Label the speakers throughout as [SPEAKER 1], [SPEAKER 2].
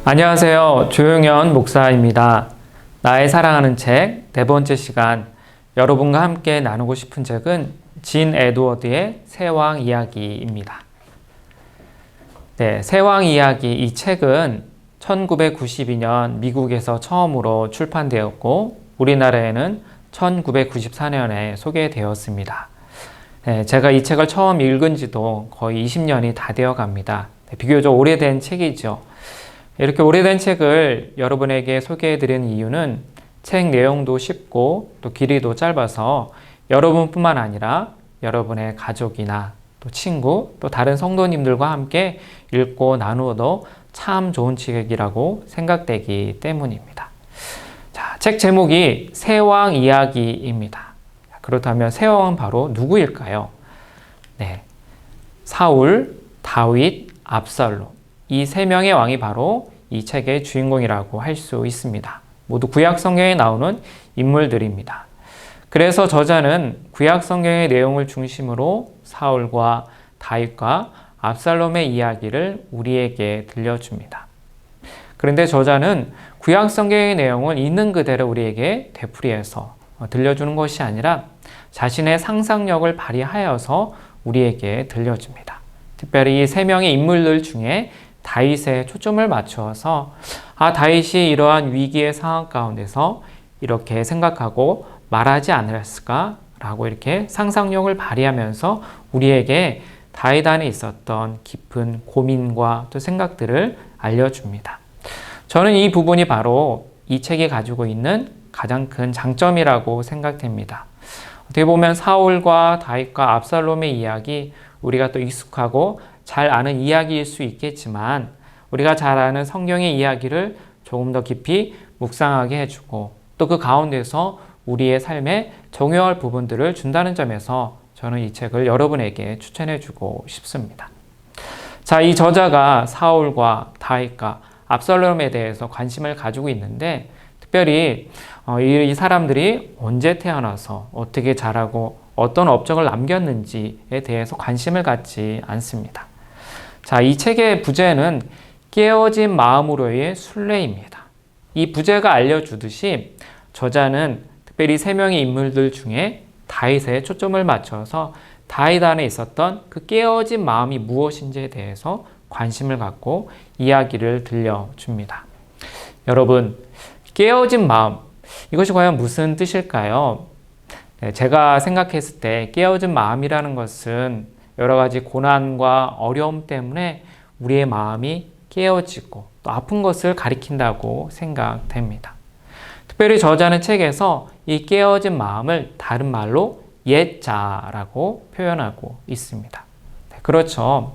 [SPEAKER 1] 안녕하세요. 조용현 목사입니다. 나의 사랑하는 책 네 번째 시간, 여러분과 함께 나누고 싶은 책은 진 에드워드의 새왕 이야기입니다. 네, 새왕 이야기, 이 책은 1992년 미국에서 처음으로 출판되었고 우리나라에는 1994년에 소개되었습니다. 네, 제가 이 책을 처음 읽은 지도 거의 20년이 다 되어 갑니다. 네, 비교적 오래된 책이죠. 이렇게 오래된 책을 여러분에게 소개해드리는 이유는 책 내용도 쉽고 또 길이도 짧아서 여러분뿐만 아니라 여러분의 가족이나 또 친구 또 다른 성도님들과 함께 읽고 나누어도 참 좋은 책이라고 생각되기 때문입니다. 자, 책 제목이 새왕 이야기입니다. 그렇다면 새왕은 바로 누구일까요? 네, 사울, 다윗, 압살롬, 이 세 명의 왕이 바로 이 책의 주인공이라고 할 수 있습니다. 모두 구약 성경에 나오는 인물들입니다. 그래서 저자는 구약 성경의 내용을 중심으로 사울과 다윗과 압살롬의 이야기를 우리에게 들려줍니다. 그런데 저자는 구약 성경의 내용을 있는 그대로 우리에게 되풀이해서 들려주는 것이 아니라 자신의 상상력을 발휘하여서 우리에게 들려줍니다. 특별히 이 세 명의 인물들 중에 다윗에 초점을 맞추어서 다윗이 이러한 위기의 상황 가운데서 이렇게 생각하고 말하지 않았을까? 라고 이렇게 상상력을 발휘하면서 우리에게 다윗 안에 있었던 깊은 고민과 또 생각들을 알려줍니다. 저는 이 부분이 바로 이 책이 가지고 있는 가장 큰 장점이라고 생각됩니다. 어떻게 보면 사울과 다윗과 압살롬의 이야기, 우리가 또 익숙하고 잘 아는 이야기일 수 있겠지만 우리가 잘 아는 성경의 이야기를 조금 더 깊이 묵상하게 해주고 또 그 가운데서 우리의 삶에 적용할 부분들을 준다는 점에서 저는 이 책을 여러분에게 추천해주고 싶습니다. 자, 이 저자가 사울과 다윗과 압살롬에 대해서 관심을 가지고 있는데 특별히 이 사람들이 언제 태어나서 어떻게 자라고 어떤 업적을 남겼는지에 대해서 관심을 갖지 않습니다. 자, 이 책의 부제는 깨어진 마음으로의 순례입니다. 이 부제가 알려주듯이 저자는 특별히 세 명의 인물들 중에 다윗에 초점을 맞춰서 다윗 안에 있었던 그 깨어진 마음이 무엇인지에 대해서 관심을 갖고 이야기를 들려줍니다. 여러분, 깨어진 마음, 이것이 과연 무슨 뜻일까요? 네, 제가 생각했을 때 깨어진 마음이라는 것은 여러 가지 고난과 어려움 때문에 우리의 마음이 깨어지고 또 아픈 것을 가리킨다고 생각됩니다. 특별히 저자는 책에서 이 깨어진 마음을 다른 말로 옛자아라고 표현하고 있습니다. 네, 그렇죠.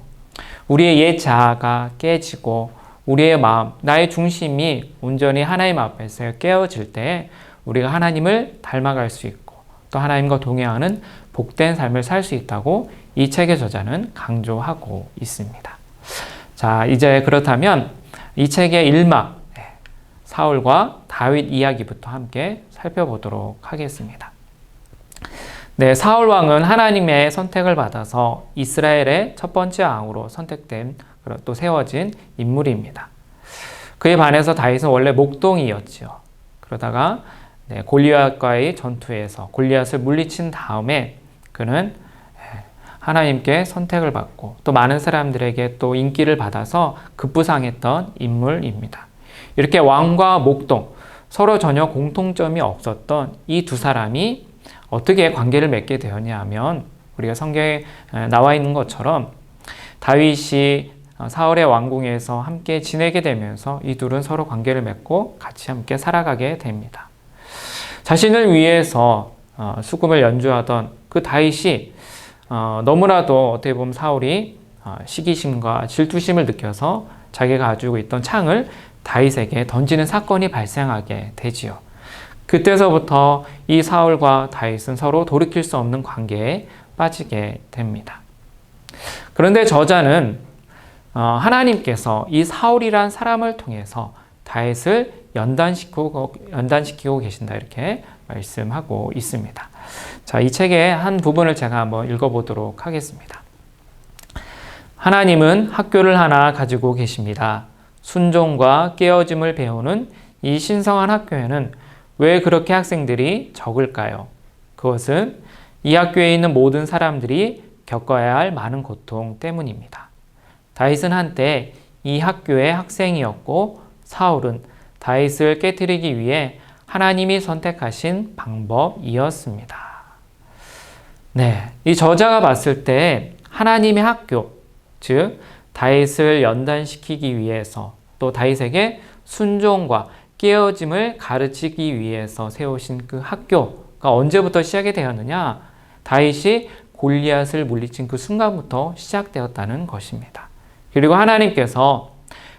[SPEAKER 1] 우리의 옛자아가 깨지고 우리의 마음, 나의 중심이 온전히 하나님 앞에서 깨어질 때 우리가 하나님을 닮아갈 수 있고 또 하나님과 동행하는 복된 삶을 살 수 있다고 이 책의 저자는 강조하고 있습니다. 자, 이제 그렇다면 이 책의 일막, 사울과 다윗 이야기부터 함께 살펴보도록 하겠습니다. 네, 사울 왕은 하나님의 선택을 받아서 이스라엘의 첫 번째 왕으로 선택된 또 세워진 인물입니다. 그에 반해서 다윗은 원래 목동이었지요. 그러다가 골리앗과의 전투에서 골리앗을 물리친 다음에 그는 하나님께 선택을 받고 또 많은 사람들에게 또 인기를 받아서 급부상했던 인물입니다. 이렇게 왕과 목동, 서로 전혀 공통점이 없었던 이 두 사람이 어떻게 관계를 맺게 되었냐 하면 우리가 성경에 나와 있는 것처럼 다윗이 사울의 왕궁에서 함께 지내게 되면서 이 둘은 서로 관계를 맺고 같이 함께 살아가게 됩니다. 자신을 위해서 수금을 연주하던 그 다윗이 너무나도 어떻게 보면 사울이 시기심과 질투심을 느껴서 자기가 가지고 있던 창을 다윗에게 던지는 사건이 발생하게 되지요. 그때서부터 이 사울과 다윗은 서로 돌이킬 수 없는 관계에 빠지게 됩니다. 그런데 저자는 하나님께서 이 사울이란 사람을 통해서 다윗을 연단시키고 계신다 이렇게 말씀하고 있습니다. 자, 이 책의 한 부분을 제가 한번 읽어보도록 하겠습니다. 하나님은 학교를 하나 가지고 계십니다. 순종과 깨어짐을 배우는 이 신성한 학교에는 왜 그렇게 학생들이 적을까요? 그것은 이 학교에 있는 모든 사람들이 겪어야 할 많은 고통 때문입니다. 다윗은 한때 이 학교의 학생이었고 사울은 다윗을 깨뜨리기 위해 하나님이 선택하신 방법이었습니다. 네, 이 저자가 봤을 때 하나님의 학교, 즉 다윗을 연단시키기 위해서 또 다윗에게 순종과 깨어짐을 가르치기 위해서 세우신 그 학교가 언제부터 시작이 되었느냐? 다윗이 골리앗을 물리친 그 순간부터 시작되었다는 것입니다. 그리고 하나님께서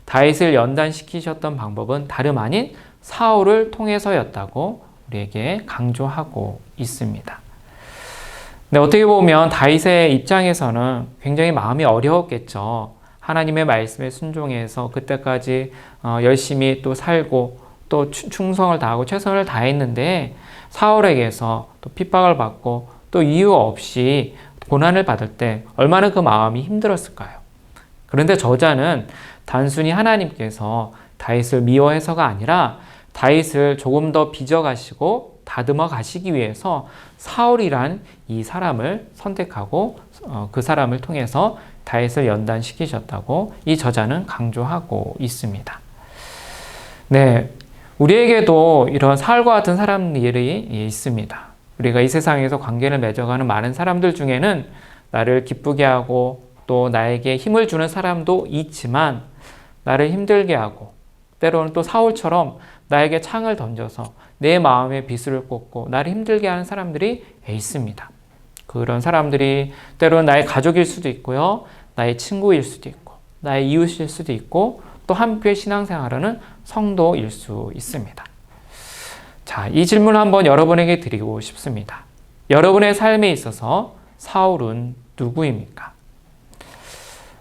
[SPEAKER 1] 다윗을 연단시키셨던 방법은 다름 아닌 사울을 통해서였다고 우리에게 강조하고 있습니다. 네, 어떻게 보면 다윗의 입장에서는 굉장히 마음이 어려웠겠죠. 하나님의 말씀에 순종해서 그때까지 열심히 또 살고 또 충성을 다하고 최선을 다했는데 사울에게서 또 핍박을 받고 또 이유 없이 고난을 받을 때 얼마나 그 마음이 힘들었을까요? 그런데 저자는 단순히 하나님께서 다윗을 미워해서가 아니라 다윗을 조금 더 빚어가시고 다듬어 가시기 위해서 사울이란 이 사람을 선택하고 그 사람을 통해서 다윗을 연단시키셨다고 이 저자는 강조하고 있습니다. 네, 우리에게도 이런 사울과 같은 사람들이 있습니다. 우리가 이 세상에서 관계를 맺어가는 많은 사람들 중에는 나를 기쁘게 하고 또 나에게 힘을 주는 사람도 있지만 나를 힘들게 하고 때로는 또 사울처럼 나에게 창을 던져서 내 마음에 비수를 꽂고 나를 힘들게 하는 사람들이 있습니다. 그런 사람들이 때로는 나의 가족일 수도 있고요. 나의 친구일 수도 있고 나의 이웃일 수도 있고 또 함께 신앙생활하는 성도일 수 있습니다. 자, 이 질문을 한번 여러분에게 드리고 싶습니다. 여러분의 삶에 있어서 사울은 누구입니까?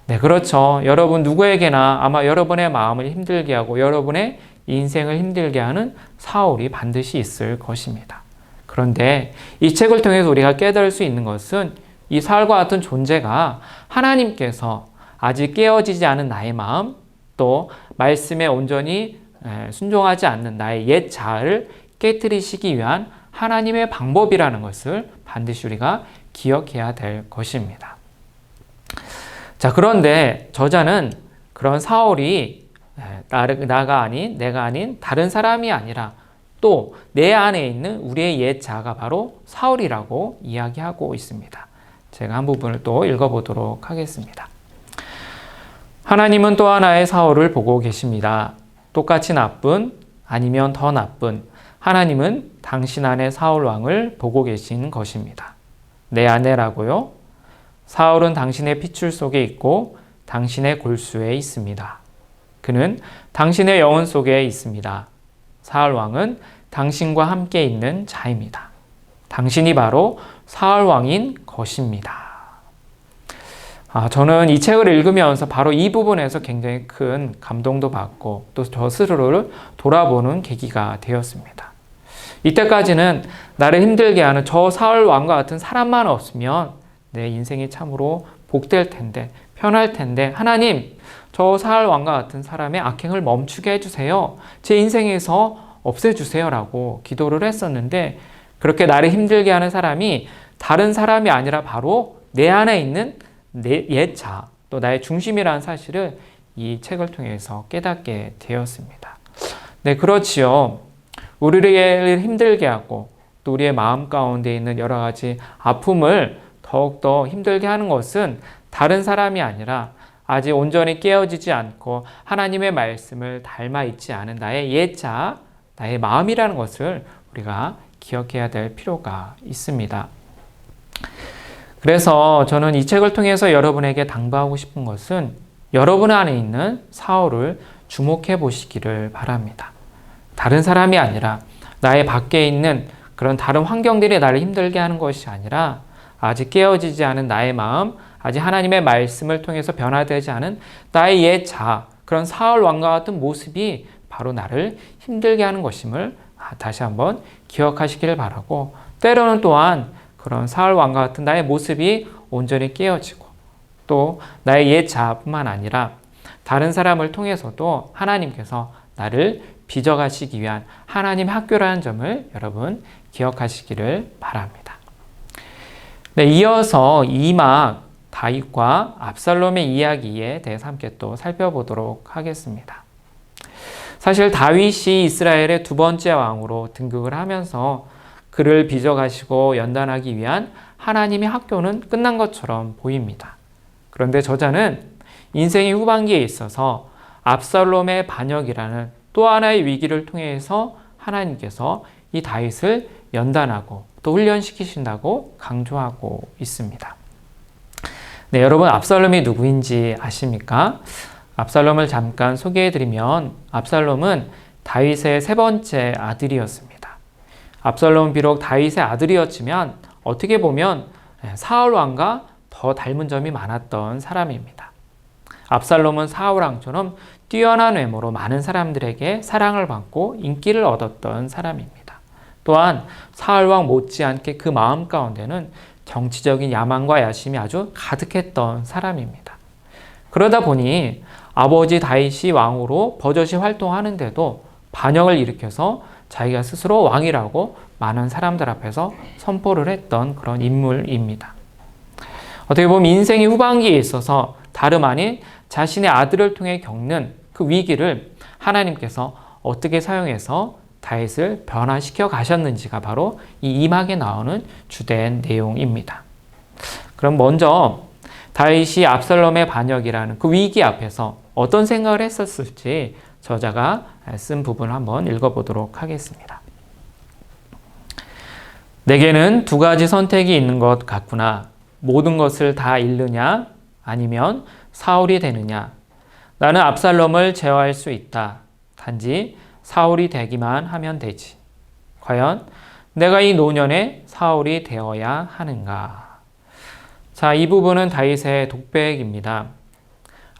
[SPEAKER 1] 네, 그렇죠. 여러분 누구에게나 아마 여러분의 마음을 힘들게 하고 여러분의 인생을 힘들게 하는 사울이 반드시 있을 것입니다. 그런데 이 책을 통해서 우리가 깨달을 수 있는 것은 이 사울과 같은 존재가 하나님께서 아직 깨어지지 않은 나의 마음, 또 말씀에 온전히 순종하지 않는 나의 옛 자아를 깨뜨리시기 위한 하나님의 방법이라는 것을 반드시 우리가 기억해야 될 것입니다. 자, 그런데 저자는 그런 사울이 나가 아닌, 내가 아닌 다른 사람이 아니라 또 내 안에 있는 우리의 옛 자아가 바로 사울이라고 이야기하고 있습니다. 제가 한 부분을 또 읽어보도록 하겠습니다. 하나님은 또 하나의 사울을 보고 계십니다. 똑같이 나쁜 아니면 더 나쁜 하나님은 당신 안에 사울 왕을 보고 계신 것입니다. 내 아내라고요? 사울은 당신의 핏줄 속에 있고 당신의 골수에 있습니다. 그는 당신의 영혼 속에 있습니다. 사울 왕은 당신과 함께 있는 자입니다. 당신이 바로 사울 왕인 것입니다. 저는 이 책을 읽으면서 바로 이 부분에서 굉장히 큰 감동도 받고 또 저 스스로를 돌아보는 계기가 되었습니다. 이때까지는 나를 힘들게 하는 저 사울 왕과 같은 사람만 없으면 내 인생이 참으로 복될 텐데, 편할 텐데, 하나님, 저 사울 왕과 같은 사람의 악행을 멈추게 해주세요. 제 인생에서 없애주세요. 라고 기도를 했었는데, 그렇게 나를 힘들게 하는 사람이 다른 사람이 아니라 바로 내 안에 있는 내 옛 자, 또 나의 중심이라는 사실을 이 책을 통해서 깨닫게 되었습니다. 네, 그렇지요. 우리를 힘들게 하고 또 우리의 마음 가운데 있는 여러 가지 아픔을 더욱더 힘들게 하는 것은 다른 사람이 아니라 아직 온전히 깨어지지 않고 하나님의 말씀을 닮아 있지 않은 나의 옛 자, 나의 마음이라는 것을 우리가 기억해야 될 필요가 있습니다. 그래서 저는 이 책을 통해서 여러분에게 당부하고 싶은 것은 여러분 안에 있는 사울을 주목해 보시기를 바랍니다. 다른 사람이 아니라 나의 밖에 있는 그런 다른 환경들이 나를 힘들게 하는 것이 아니라 아직 깨어지지 않은 나의 마음, 아직 하나님의 말씀을 통해서 변화되지 않은 나의 옛 자아, 그런 사울 왕과 같은 모습이 바로 나를 힘들게 하는 것임을 다시 한번 기억하시기를 바라고, 때로는 또한 그런 사울 왕과 같은 나의 모습이 온전히 깨어지고 또 나의 옛 자아뿐만 아니라 다른 사람을 통해서도 하나님께서 나를 빚어가시기 위한 하나님의 학교라는 점을 여러분 기억하시기를 바랍니다. 네, 이어서 2막 다윗과 압살롬의 이야기에 대해서 함께 또 살펴보도록 하겠습니다. 사실 다윗이 이스라엘의 두 번째 왕으로 등극을 하면서 그를 빚어가시고 연단하기 위한 하나님의 학교는 끝난 것처럼 보입니다. 그런데 저자는 인생의 후반기에 있어서 압살롬의 반역이라는 또 하나의 위기를 통해서 하나님께서 이 다윗을 연단하고 또 훈련시키신다고 강조하고 있습니다. 네, 여러분 압살롬이 누구인지 아십니까? 압살롬을 잠깐 소개해드리면 압살롬은 다윗의 세 번째 아들이었습니다. 압살롬은 비록 다윗의 아들이었지만 어떻게 보면 사울 왕과 더 닮은 점이 많았던 사람입니다. 압살롬은 사울 왕처럼 뛰어난 외모로 많은 사람들에게 사랑을 받고 인기를 얻었던 사람입니다. 또한 사울 왕 못지않게 그 마음 가운데는 정치적인 야망과 야심이 아주 가득했던 사람입니다. 그러다 보니 아버지 다윗이 왕으로 버젓이 활동하는데도 반역을 일으켜서 자기가 스스로 왕이라고 많은 사람들 앞에서 선포를 했던 그런 인물입니다. 어떻게 보면 인생의 후반기에 있어서 다름 아닌 자신의 아들을 통해 겪는 그 위기를 하나님께서 어떻게 사용해서 다윗을 변화시켜 가셨는지가 바로 이 2막에 나오는 주된 내용입니다. 그럼 먼저 다윗이 압살롬의 반역이라는 그 위기 앞에서 어떤 생각을 했었을지 저자가 쓴 부분을 한번 읽어보도록 하겠습니다. 내게는 두 가지 선택이 있는 것 같구나. 모든 것을 다 잃느냐 아니면 사울이 되느냐. 나는 압살롬을 제어할 수 있다. 단지 사울이 되기만 하면 되지. 과연 내가 이 노년에 사울이 되어야 하는가? 자, 이 부분은 다윗의 독백입니다.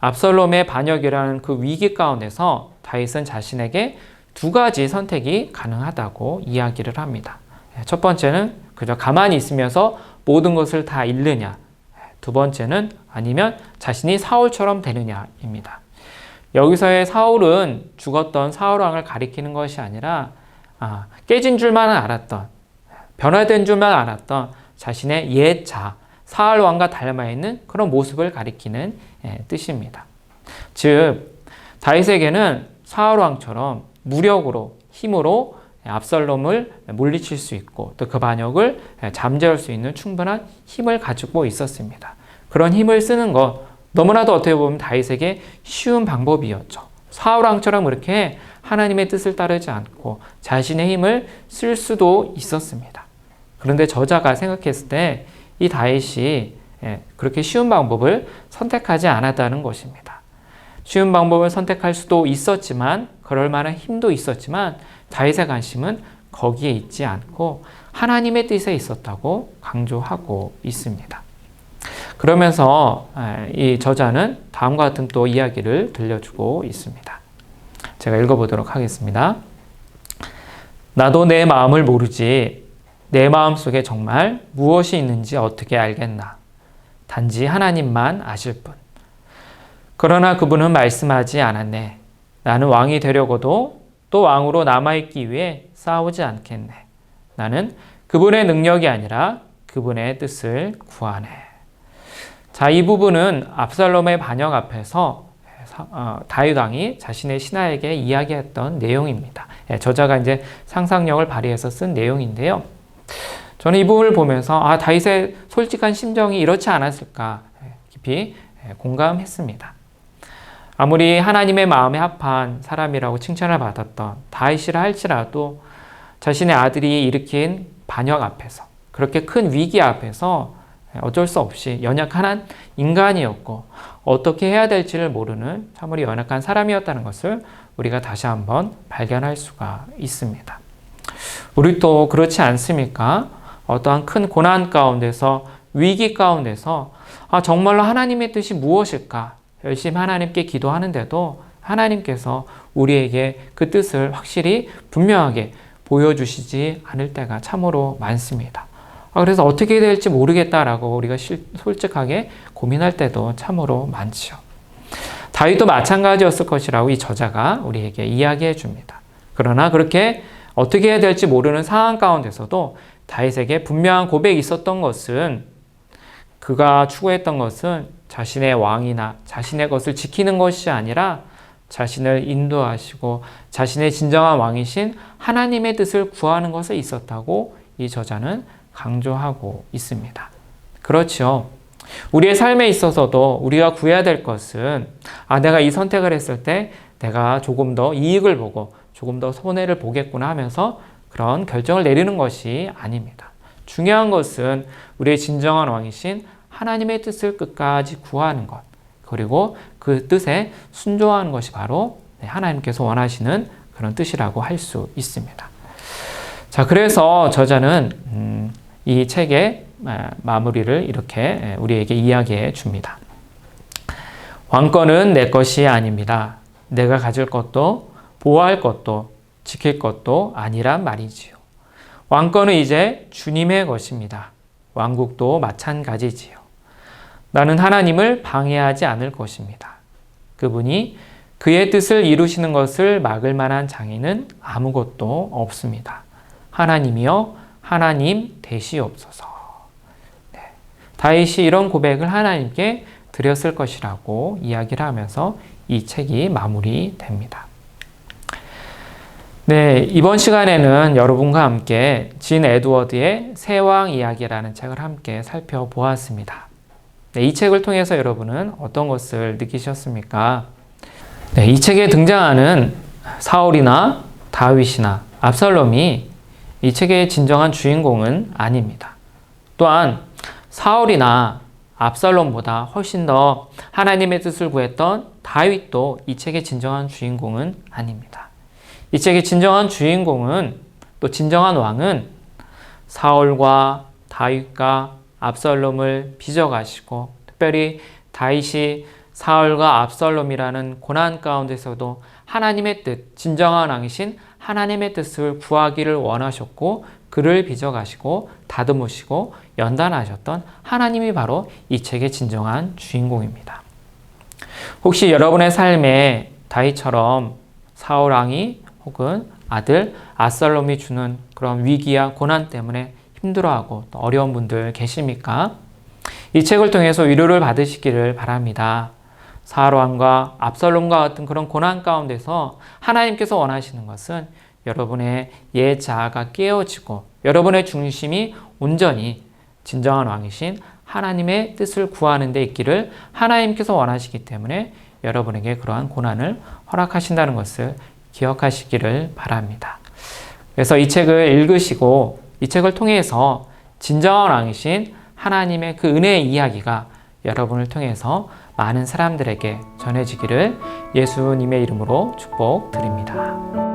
[SPEAKER 1] 압살롬의 반역이라는 그 위기 가운데서 다윗은 자신에게 두 가지 선택이 가능하다고 이야기를 합니다. 첫 번째는 그저 가만히 있으면서 모든 것을 다 잃느냐. 두 번째는 아니면 자신이 사울처럼 되느냐입니다. 여기서의 사울은 죽었던 사울왕을 가리키는 것이 아니라 깨진 줄만 알았던, 변화된 줄만 알았던 자신의 옛 자, 사울왕과 닮아있는 그런 모습을 가리키는 뜻입니다. 즉 다윗에게는 사울왕처럼 무력으로, 힘으로 압살롬을 물리칠 수 있고 또 그 반역을 잠재울 수 있는 충분한 힘을 가지고 있었습니다. 그런 힘을 쓰는 것 너무나도 어떻게 보면 다윗에게 쉬운 방법이었죠. 사울왕처럼 그렇게 하나님의 뜻을 따르지 않고 자신의 힘을 쓸 수도 있었습니다. 그런데 저자가 생각했을 때 이 다윗이 그렇게 쉬운 방법을 선택하지 않았다는 것입니다. 쉬운 방법을 선택할 수도 있었지만 그럴 만한 힘도 있었지만 다윗의 관심은 거기에 있지 않고 하나님의 뜻에 있었다고 강조하고 있습니다. 그러면서 이 저자는 다음과 같은 또 이야기를 들려주고 있습니다. 제가 읽어보도록 하겠습니다. 나도 내 마음을 모르지 내 마음 속에 정말 무엇이 있는지 어떻게 알겠나. 단지 하나님만 아실 뿐. 그러나 그분은 말씀하지 않았네. 나는 왕이 되려고도 또 왕으로 남아있기 위해 싸우지 않겠네. 나는 그분의 능력이 아니라 그분의 뜻을 구하네. 자, 이 부분은 압살롬의 반역 앞에서 다윗 왕이 자신의 신하에게 이야기했던 내용입니다. 저자가 이제 상상력을 발휘해서 쓴 내용인데요. 저는 이 부분을 보면서 다윗의 솔직한 심정이 이렇지 않았을까 깊이 공감했습니다. 아무리 하나님의 마음에 합한 사람이라고 칭찬을 받았던 다윗이라 할지라도 자신의 아들이 일으킨 반역 앞에서 그렇게 큰 위기 앞에서 어쩔 수 없이 연약한 인간이었고 어떻게 해야 될지를 모르는 참으로 연약한 사람이었다는 것을 우리가 다시 한번 발견할 수가 있습니다. 우리도 그렇지 않습니까? 어떠한 큰 고난 가운데서 위기 가운데서 정말로 하나님의 뜻이 무엇일까? 열심히 하나님께 기도하는데도 하나님께서 우리에게 그 뜻을 확실히 분명하게 보여주시지 않을 때가 참으로 많습니다. 그래서 어떻게 될지 모르겠다라고 우리가 솔직하게 고민할 때도 참으로 많죠. 다윗도 마찬가지였을 것이라고 이 저자가 우리에게 이야기해 줍니다. 그러나 그렇게 어떻게 해야 될지 모르는 상황 가운데서도 다윗에게 분명한 고백이 있었던 것은, 그가 추구했던 것은 자신의 왕이나 자신의 것을 지키는 것이 아니라 자신을 인도하시고 자신의 진정한 왕이신 하나님의 뜻을 구하는 것에 있었다고 이 저자는 강조하고 있습니다. 그렇죠. 우리의 삶에 있어서도 우리가 구해야 될 것은, 내가 이 선택을 했을 때 내가 조금 더 이익을 보고 조금 더 손해를 보겠구나 하면서 그런 결정을 내리는 것이 아닙니다. 중요한 것은 우리의 진정한 왕이신 하나님의 뜻을 끝까지 구하는 것, 그리고 그 뜻에 순종하는 것이 바로 하나님께서 원하시는 그런 뜻이라고 할 수 있습니다. 자, 그래서 저자는 이 책의 마무리를 이렇게 우리에게 이야기해 줍니다. 왕권은 내 것이 아닙니다. 내가 가질 것도 보호할 것도 지킬 것도 아니란 말이지요. 왕권은 이제 주님의 것입니다. 왕국도 마찬가지지요. 나는 하나님을 방해하지 않을 것입니다. 그분이 그의 뜻을 이루시는 것을 막을 만한 장애는 아무것도 없습니다. 하나님이여 하나님 되시옵소서. 네. 다윗이 이런 고백을 하나님께 드렸을 것이라고 이야기를 하면서 이 책이 마무리됩니다. 네, 이번 시간에는 여러분과 함께 진 에드워드의 새왕 이야기라는 책을 함께 살펴보았습니다. 네, 이 책을 통해서 여러분은 어떤 것을 느끼셨습니까? 네, 이 책에 등장하는 사울이나 다윗이나 압살롬이 이 책의 진정한 주인공은 아닙니다. 또한 사울이나 압살롬보다 훨씬 더 하나님의 뜻을 구했던 다윗도 이 책의 진정한 주인공은 아닙니다. 이 책의 진정한 주인공은, 또 진정한 왕은 사울과 다윗과 압살롬을 빚어가시고, 특별히 다윗이 사울과 압살롬이라는 고난 가운데서도 하나님의 뜻, 진정한 왕이신 하나님의 뜻을 구하기를 원하셨고 그를 빚어가시고 다듬으시고 연단하셨던 하나님이 바로 이 책의 진정한 주인공입니다. 혹시 여러분의 삶에 다윗처럼 사울 왕이 혹은 아들 압살롬이 주는 그런 위기와 고난 때문에 힘들어하고 또 어려운 분들 계십니까? 이 책을 통해서 위로를 받으시기를 바랍니다. 사울 왕과 압살롬과 같은 그런 고난 가운데서 하나님께서 원하시는 것은 여러분의 옛 자아가 깨어지고 여러분의 중심이 온전히 진정한 왕이신 하나님의 뜻을 구하는 데 있기를 하나님께서 원하시기 때문에 여러분에게 그러한 고난을 허락하신다는 것을 기억하시기를 바랍니다. 그래서 이 책을 읽으시고 이 책을 통해서 진정한 왕이신 하나님의 그 은혜의 이야기가 여러분을 통해서 많은 사람들에게 전해지기를 예수님의 이름으로 축복드립니다.